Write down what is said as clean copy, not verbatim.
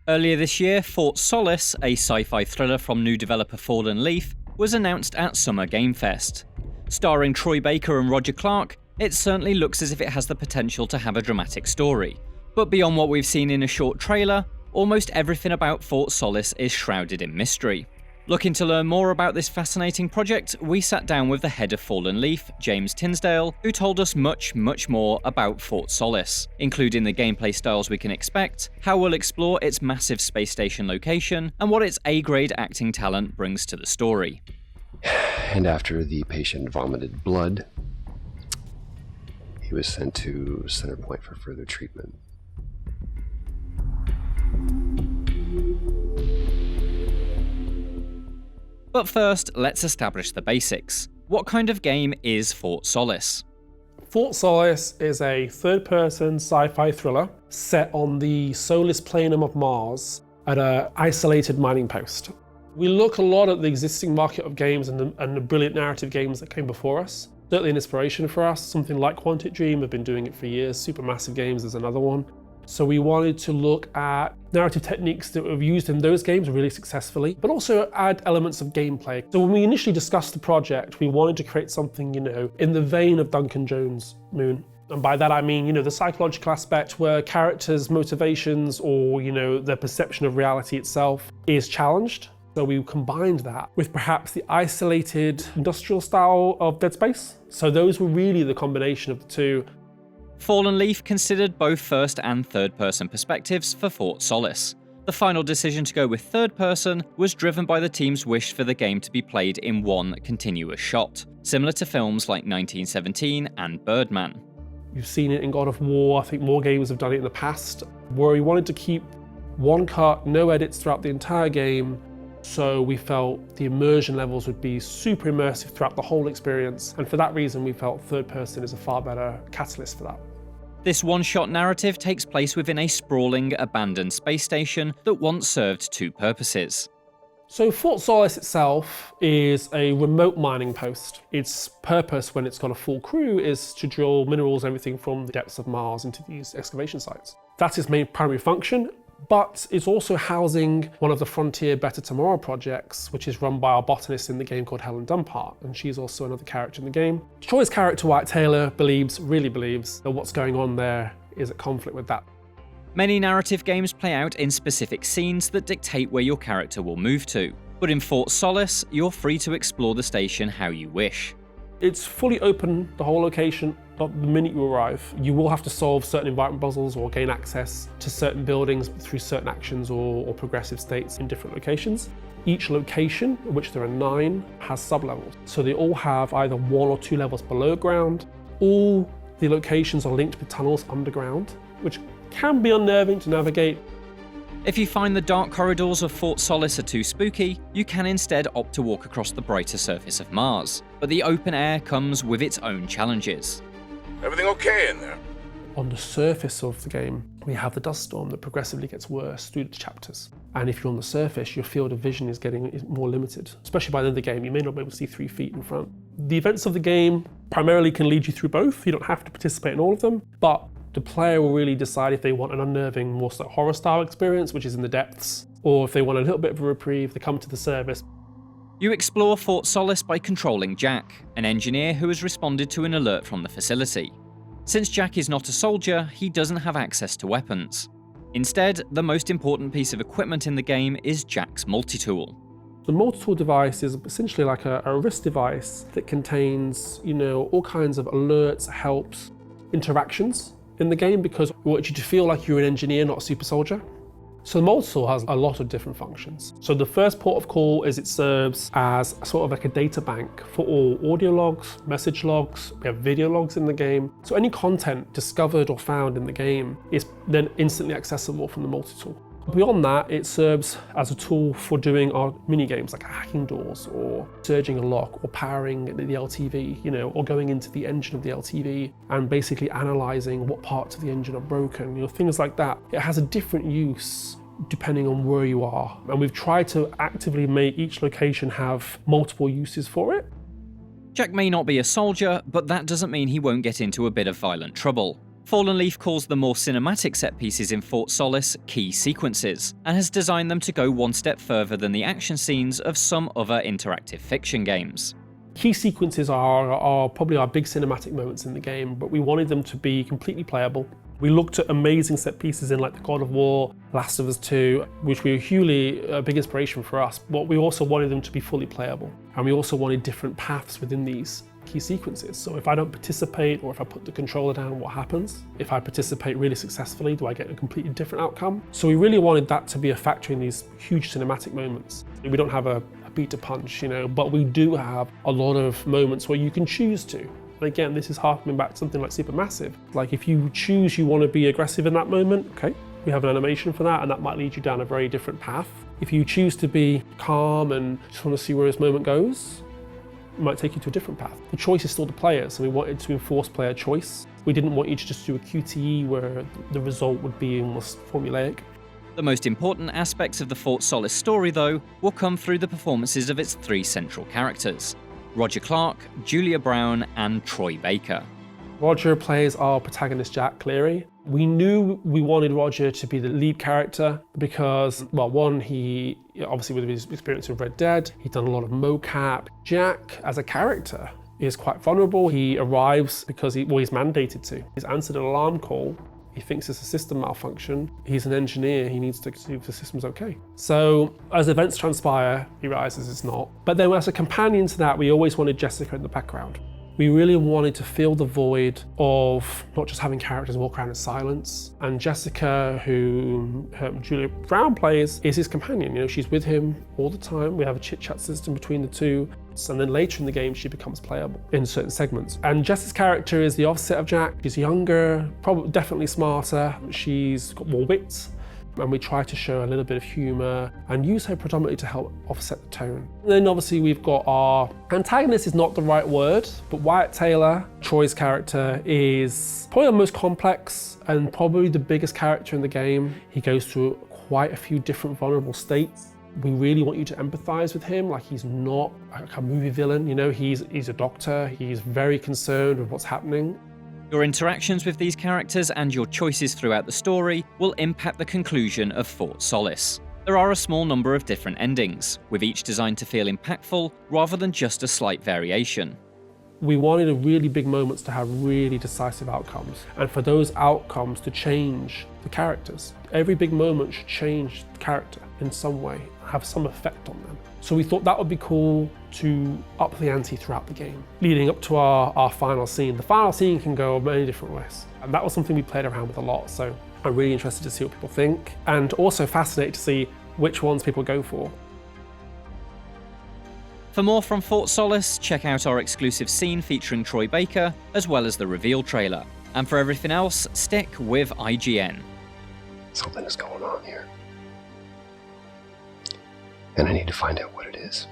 Earlier this year, Fort Solis, a sci-fi thriller from new developer Fallen Leaf, was announced at Summer Game Fest. Starring Troy Baker and Roger Clark, it certainly looks as if it has the potential to have a dramatic story. But beyond what we've seen in a short trailer, almost everything about Fort Solis is shrouded in mystery. Looking to learn more about this fascinating project, we sat down with the head of Fallen Leaf, James Tinsdale, who told us much more about Fort Solis, including the gameplay styles we can expect, how we'll explore its massive space station location, and what its A-grade acting talent brings to the story. And after the patient vomited blood, he was sent to Center Point for further treatment. But first, let's establish the basics. What kind of game is Fort Solis? Fort Solis is a third-person sci-fi thriller set on the Solis planum of Mars at an isolated mining post. We look a lot at the existing market of games and the brilliant narrative games that came before us. Certainly an inspiration for us, something like Quantic Dream, have been doing it for years. Supermassive Games is another one. So we wanted to look at narrative techniques that were used in those games really successfully, but also add elements of gameplay. So when we initially discussed the project, we wanted to create something, in the vein of Duncan Jones' Moon. And by that I mean, the psychological aspect where characters' motivations or, their perception of reality itself is challenged. So we combined that with perhaps the isolated industrial style of Dead Space. So those were really the combination of the two. Fallen Leaf considered both first and third-person perspectives for Fort Solis. The final decision to go with third-person was driven by the team's wish for the game to be played in one continuous shot, similar to films like 1917 and Birdman. You've seen it in God of War, I think more games have done it in the past, where we wanted to keep one cut, no edits throughout the entire game, so we felt the immersion levels would be super immersive throughout the whole experience, and for that reason we felt third person is a far better catalyst for that. This one-shot narrative takes place within a sprawling, abandoned space station that once served two purposes. So Fort Solis itself is a remote mining post. Its purpose when it's got a full crew is to drill minerals, everything from the depths of Mars into these excavation sites. That's its main primary function. But it's also housing one of the Frontier Better Tomorrow projects, which is run by our botanist in the game called Helen Dumpart, and she's also another character in the game. Troy's character, Wyatt Taylor, really believes that what's going on there is at conflict with that. Many narrative games play out in specific scenes that dictate where your character will move to, but in Fort Solis, you're free to explore the station how you wish. It's fully open, the whole location. The minute you arrive, you will have to solve certain environment puzzles or gain access to certain buildings through certain actions or progressive states in different locations. Each location, of which there are 9, has sub-levels. So they all have either 1 or 2 levels below ground. All the locations are linked with tunnels underground, which can be unnerving to navigate. If you find the dark corridors of Fort Solis are too spooky, you can instead opt to walk across the brighter surface of Mars. But the open air comes with its own challenges. Everything okay in there? On the surface of the game, we have the dust storm that progressively gets worse through the chapters. And if you're on the surface, your field of vision is getting more limited. Especially by the end of the game, you may not be able to see 3 feet in front. The events of the game primarily can lead you through both. You don't have to participate in all of them, but the player will really decide if they want an unnerving, more so horror-style experience, which is in the depths, or if they want a little bit of a reprieve, they come to the surface. You explore Fort Solis by controlling Jack, an engineer who has responded to an alert from the facility. Since Jack is not a soldier, he doesn't have access to weapons. Instead, the most important piece of equipment in the game is Jack's multi-tool. The multi-tool device is essentially like a wrist device that contains, all kinds of alerts, helps, interactions in the game, because we want you to feel like you're an engineer, not a super soldier. So the multi-tool has a lot of different functions. So the first port of call is it serves as sort of like a data bank for all audio logs, message logs, we have video logs in the game. So any content discovered or found in the game is then instantly accessible from the multi-tool. Beyond that, it serves as a tool for doing our mini games like hacking doors or surging a lock or powering the LTV, or going into the engine of the LTV and basically analyzing what parts of the engine are broken, things like that. It has a different use depending on where you are. And we've tried to actively make each location have multiple uses for it. Jack may not be a soldier, but that doesn't mean he won't get into a bit of violent trouble. Fallen Leaf calls the more cinematic set pieces in Fort Solis key sequences, and has designed them to go one step further than the action scenes of some other interactive fiction games. Key sequences are probably our big cinematic moments in the game, but we wanted them to be completely playable. We looked at amazing set pieces in like the God of War, Last of Us 2, which were hugely a big inspiration for us, but we also wanted them to be fully playable. And we also wanted different paths within these key sequences. So if I don't participate, or if I put the controller down, what happens? If I participate really successfully, do I get a completely different outcome? So we really wanted that to be a factor in these huge cinematic moments. We don't have a beat to punch, but we do have a lot of moments where you can choose to. And again, this is harkening back to something like Supermassive. Like if you choose you want to be aggressive in that moment, okay, we have an animation for that, and that might lead you down a very different path. If you choose to be calm and just want to see where this moment goes, it might take you to a different path. The choice is still the players, and we wanted to enforce player choice. We didn't want you to just do a QTE where the result would be almost formulaic. The most important aspects of the Fort Solis story, though, will come through the performances of its three central characters: Roger Clark, Julia Brown, and Troy Baker. Roger plays our protagonist Jack Cleary. We knew we wanted Roger to be the lead character because, well, one, he obviously with his experience with Red Dead, he'd done a lot of mocap. Jack, as a character, is quite vulnerable. He arrives because he's mandated to. He's answered an alarm call. He thinks it's a system malfunction. He's an engineer. He needs to see if the system's okay. So as events transpire, he realizes it's not. But then as a companion to that, we always wanted Jessica in the background. We really wanted to fill the void of not just having characters walk around in silence. And Jessica, who Julia Brown plays, is his companion. She's with him all the time. We have a chit-chat system between the two. And then later in the game, she becomes playable in certain segments. And Jess's character is the opposite of Jack. She's younger, probably definitely smarter. She's got more wits. And we try to show a little bit of humour and use her predominantly to help offset the tone. And then obviously we've got our antagonist, is not the right word, but Wyatt Taylor, Troy's character, is probably the most complex and probably the biggest character in the game. He goes through quite a few different vulnerable states. We really want you to empathize with him. Like, he's not like a movie villain, he's a doctor. He's very concerned with what's happening. Your interactions with these characters and your choices throughout the story will impact the conclusion of Fort Solis. There are a small number of different endings, with each designed to feel impactful rather than just a slight variation. We wanted really big moments to have really decisive outcomes, and for those outcomes to change the characters. Every big moment should change the character in some way, have some effect on them. So we thought that would be cool to up the ante throughout the game, leading up to our final scene. The final scene can go many different ways, and that was something we played around with a lot, so I'm really interested to see what people think, and also fascinated to see which ones people go for. For more from Fort Solis, check out our exclusive scene featuring Troy Baker, as well as the reveal trailer. And for everything else, stick with IGN. Something is going on here. And I need to find out what it is.